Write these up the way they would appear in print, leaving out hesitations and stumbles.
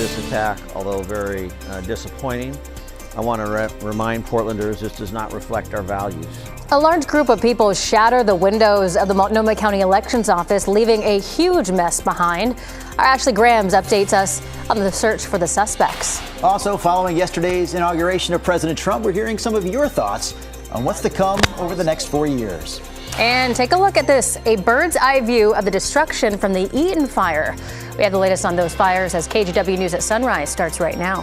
This attack, although very disappointing, I want to remind Portlanders this does not reflect our values. A large group of people shatter the windows of the Multnomah County Elections Office, leaving a huge mess behind. Our Ashley Grahams updates us on the search for the suspects. Also, following yesterday's inauguration of President Trump, we're hearing some of your thoughts on what's to come over the next 4 years. And take a look at this, a bird's eye view of the destruction from the Eaton fire. We have the latest on those fires as KGW News at Sunrise starts right now.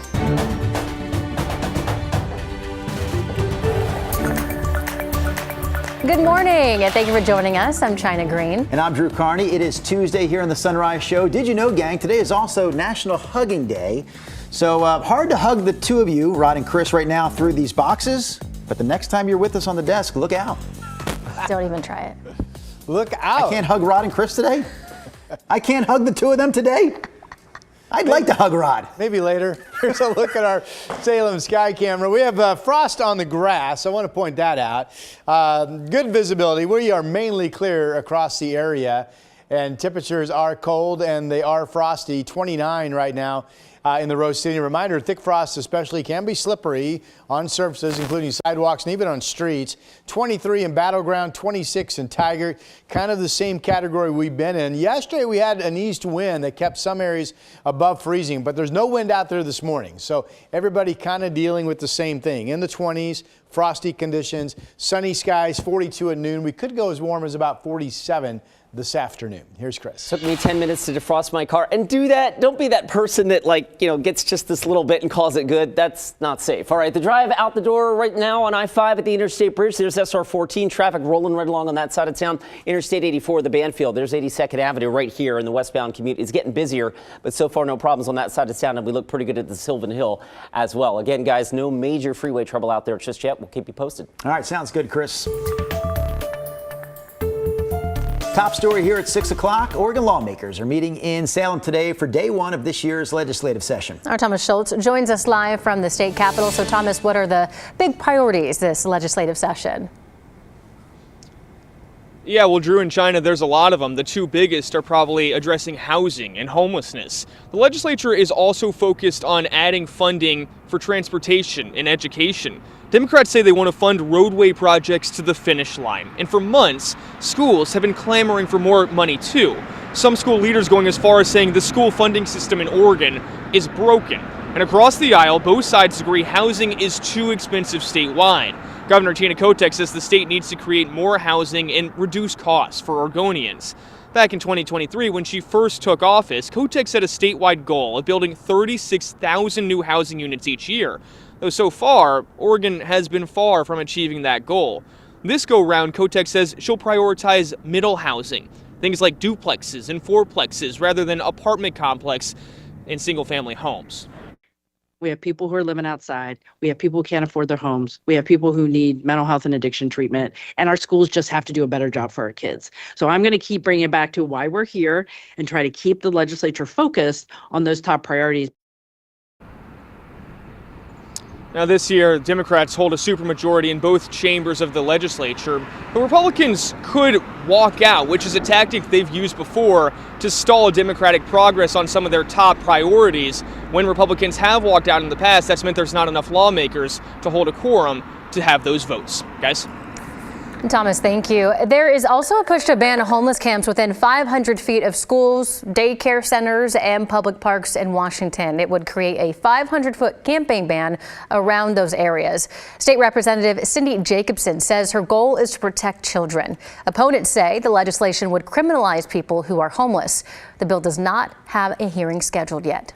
Good morning, and thank you for joining us. I'm China Green. And I'm Drew Carney. It is Tuesday here on the Sunrise Show. Did you know, gang, today is also National Hugging Day. So hard to hug the two of you, Rod and Chris, right now through these boxes. But the next time you're with us on the desk, look out. Don't even try it. Look out. I can't hug Rod and Chris today? I can't hug the two of them today? I'd like to hug Rod. Maybe later. Here's a look at our Salem sky camera. We have frost on the grass. I want to point that out. Good visibility. We are mainly clear across the area, and temperatures are cold and they are frosty. 29 right now in the Rose City. Reminder, thick frost especially can be slippery on surfaces, including sidewalks and even on streets. 23 in Battleground, 26 in Tiger, kind of the same category we've been in. Yesterday we had an east wind that kept some areas above freezing, but there's no wind out there this morning. So everybody kind of dealing with the same thing. In the 20s, frosty conditions, sunny skies, 42 at noon. We could go as warm as about 47 this afternoon. Here's Chris. Took me 10 minutes to defrost my car. And do that. Don't be that person that, gets just this little bit and calls it good. That's not safe. All right, the drive out the door right now on I-5 at the Interstate Bridge. There's SR-14 traffic rolling right along on that side of town. Interstate 84, the Banfield. There's 82nd Avenue right here, and the westbound commute is getting busier. But so far, no problems on that side of town, and we look pretty good at the Sylvan Hill as well. Again, guys, no major freeway trouble out there just yet. We'll keep you posted. All right, sounds good, Chris. Top story here at 6 o'clock. Oregon lawmakers are meeting in Salem today for day one of this year's legislative session. Our Thomas Schultz joins us live from the state capitol. So, Thomas, what are the big priorities this legislative session? Yeah, well, Drew and China, there's a lot of them. The two biggest are probably addressing housing and homelessness. The legislature is also focused on adding funding for transportation and education. Democrats say they want to fund roadway projects to the finish line. And for months, schools have been clamoring for more money, too. Some school leaders going as far as saying the school funding system in Oregon is broken. And across the aisle, both sides agree housing is too expensive statewide. Governor Tina Kotek says the state needs to create more housing and reduce costs for Oregonians. Back in 2023, when she first took office, Kotek set a statewide goal of building 36,000 new housing units each year. Though so far, Oregon has been far from achieving that goal. This go-round, Kotek says she'll prioritize middle housing, things like duplexes and fourplexes rather than apartment complex and single-family homes. We have people who are living outside. We have people who can't afford their homes. We have people who need mental health and addiction treatment. And our schools just have to do a better job for our kids. So I'm going to keep bringing it back to why we're here and try to keep the legislature focused on those top priorities. Now this year, Democrats hold a supermajority in both chambers of the legislature, but Republicans could walk out, which is a tactic they've used before to stall Democratic progress on some of their top priorities. When Republicans have walked out in the past, that's meant there's not enough lawmakers to hold a quorum to have those votes. Guys? Thomas, thank you. There is also a push to ban homeless camps within 500 feet of schools, daycare centers, and public parks in Washington. It would create a 500-foot camping ban around those areas. State Representative Cindy Jacobson says her goal is to protect children. Opponents say the legislation would criminalize people who are homeless. The bill does not have a hearing scheduled yet.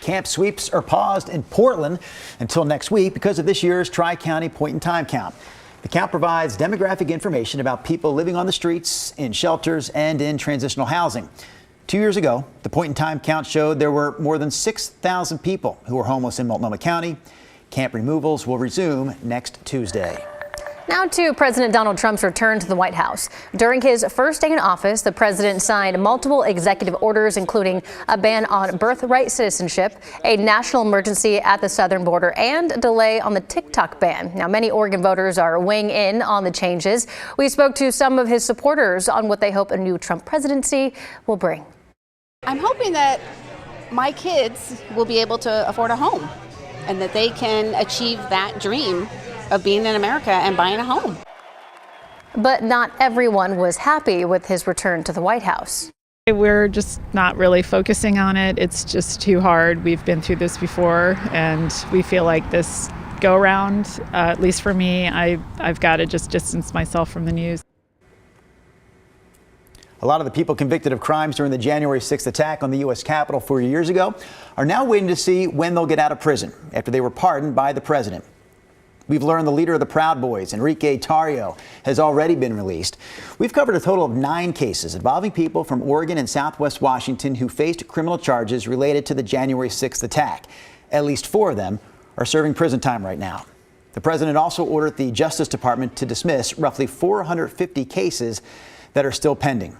Camp sweeps are paused in Portland until next week because of this year's Tri-County point-in-time count. The count provides demographic information about people living on the streets, in shelters, and in transitional housing. 2 years ago, the point-in-time count showed there were more than 6,000 people who were homeless in Multnomah County. Camp removals will resume next Tuesday. Now to President Donald Trump's return to the White House. During his first day in office, the president signed multiple executive orders, including a ban on birthright citizenship, a national emergency at the southern border, and a delay on the TikTok ban. Now, many Oregon voters are weighing in on the changes. We spoke to some of his supporters on what they hope a new Trump presidency will bring. I'm hoping that my kids will be able to afford a home and that they can achieve that dream of being in America and buying a home. But not everyone was happy with his return to the White House. We're just not really focusing on it. It's just too hard. We've been through this before, and we feel like this go around, at least for me, I've got to just distance myself from the news. A lot of the people convicted of crimes during the January 6th attack on the U.S. Capitol 4 years ago are now waiting to see when they'll get out of prison after they were pardoned by the president. We've learned the leader of the Proud Boys, Enrique Tarrio, has already been released. We've covered a total of 9 cases involving people from Oregon and Southwest Washington who faced criminal charges related to the January 6th attack. At least 4 of them are serving prison time right now. The president also ordered the Justice Department to dismiss roughly 450 cases that are still pending.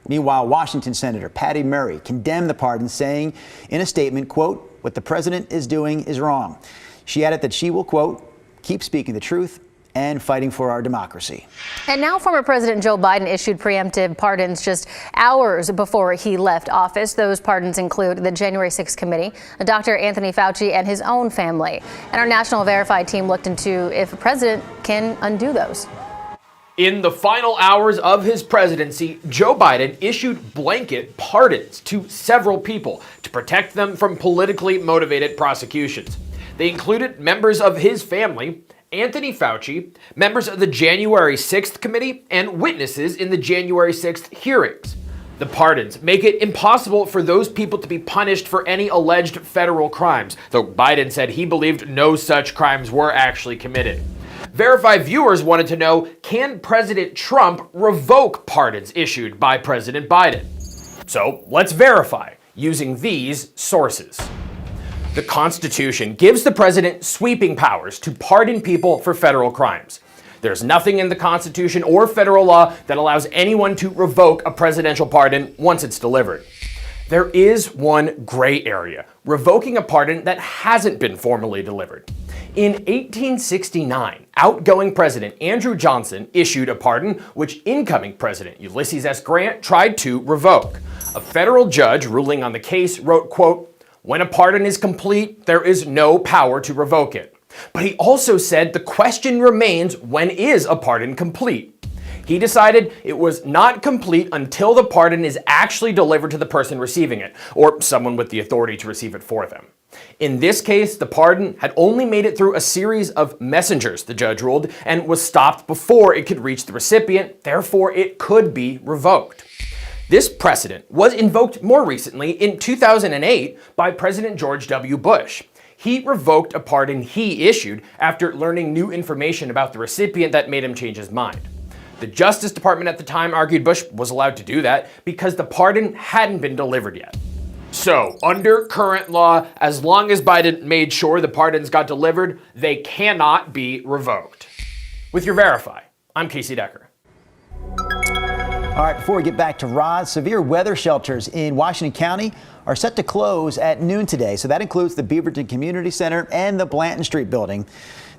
Meanwhile, Washington Senator Patty Murray condemned the pardon, saying in a statement, quote, "What the president is doing is wrong." She added that she will, quote, "keep speaking the truth and fighting for our democracy." And now former President Joe Biden issued preemptive pardons just hours before he left office. Those pardons include the January 6th committee, Dr. Anthony Fauci, and his own family. And our National Verified team looked into if a president can undo those. In the final hours of his presidency, Joe Biden issued blanket pardons to several people to protect them from politically motivated prosecutions. They included members of his family, Anthony Fauci, members of the January 6th committee, and witnesses in the January 6th hearings. The pardons make it impossible for those people to be punished for any alleged federal crimes, though Biden said he believed no such crimes were actually committed. Verified viewers wanted to know, can President Trump revoke pardons issued by President Biden? So let's verify using these sources. The Constitution gives the president sweeping powers to pardon people for federal crimes. There's nothing in the Constitution or federal law that allows anyone to revoke a presidential pardon once it's delivered. There is one gray area, revoking a pardon that hasn't been formally delivered. In 1869, outgoing President Andrew Johnson issued a pardon which incoming President Ulysses S. Grant tried to revoke. A federal judge ruling on the case wrote, quote, "When a pardon is complete, there is no power to revoke it." But he also said the question remains, when is a pardon complete? He decided it was not complete until the pardon is actually delivered to the person receiving it, or someone with the authority to receive it for them. In this case, the pardon had only made it through a series of messengers, the judge ruled, and was stopped before it could reach the recipient, therefore it could be revoked. This precedent was invoked more recently in 2008 by President George W. Bush. He revoked a pardon he issued after learning new information about the recipient that made him change his mind. The Justice Department at the time argued Bush was allowed to do that because the pardon hadn't been delivered yet. So, under current law, as long as Biden made sure the pardons got delivered, they cannot be revoked. With your Verify, I'm Casey Decker. All right, before we get back to Rod, severe weather shelters in Washington County are set to close at noon today. So that includes the Beaverton Community Center and the Blanton Street building.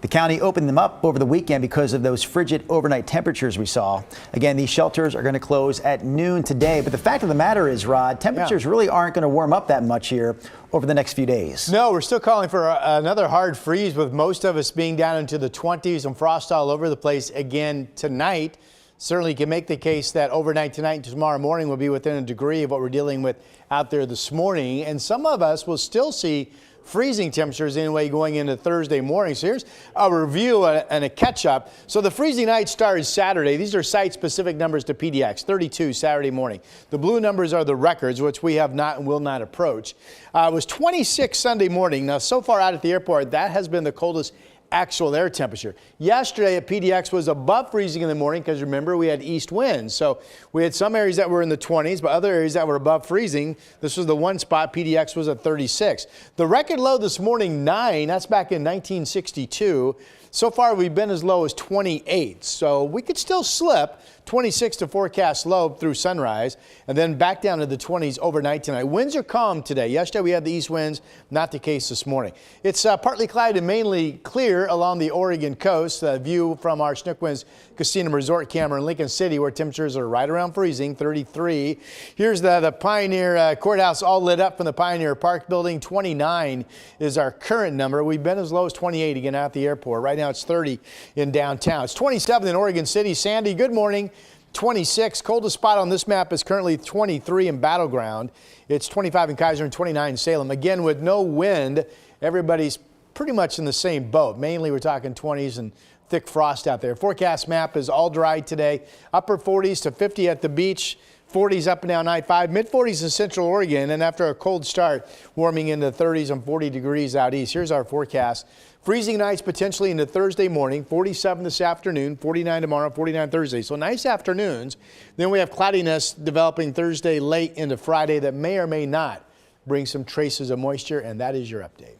The county opened them up over the weekend because of those frigid overnight temperatures we saw. Again, these shelters are going to close at noon today. But the fact of the matter is, Rod, temperatures really aren't going to warm up that much here over the next few days. No, we're still calling for another hard freeze, with most of us being down into the 20s and frost all over the place again tonight. Certainly can make the case that overnight tonight and tomorrow morning will be within a degree of what we're dealing with out there this morning. And some of us will still see freezing temperatures anyway going into Thursday morning. So here's a review and a catch-up. So the freezing night started Saturday. These are site-specific numbers to PDX, 32 Saturday morning. The blue numbers are the records, which we have not and will not approach. It was 26 Sunday morning. Now, so far out at the airport, that has been the coldest actual air temperature. Yesterday at PDX was above freezing in the morning because remember we had east winds. So we had some areas that were in the 20s, but other areas that were above freezing. This was the one spot. PDX was at 36. The record low this morning, 9. That's back in 1962. So far we've been as low as 28. So we could still slip. 26 to forecast low through sunrise, and then back down to the 20s overnight tonight. Winds are calm today. Yesterday we had the east winds, not the case this morning. It's partly cloudy and mainly clear. here along the Oregon coast. A view from our Snoqualmie Casino Resort camera in Lincoln City, where temperatures are right around freezing, 33. Here's the Pioneer Courthouse all lit up from the Pioneer Park building. 29 is our current number. We've been as low as 28 again at the airport. Right now it's 30 in downtown. It's 27 in Oregon City. Sandy, good morning. 26. Coldest spot on this map is currently 23 in Battleground. It's 25 in Kaiser and 29 in Salem. Again, with no wind, everybody's pretty much in the same boat. Mainly we're talking 20s and thick frost out there. Forecast map is all dry today. Upper 40s to 50 at the beach. 40s up and down I-5, mid-40s in Central Oregon, and after a cold start, warming into 30s and 40 degrees out east. Here's our forecast. Freezing nights potentially into Thursday morning, 47 this afternoon, 49 tomorrow, 49 Thursday. So nice afternoons. Then we have cloudiness developing Thursday late into Friday that may or may not bring some traces of moisture, and that is your update.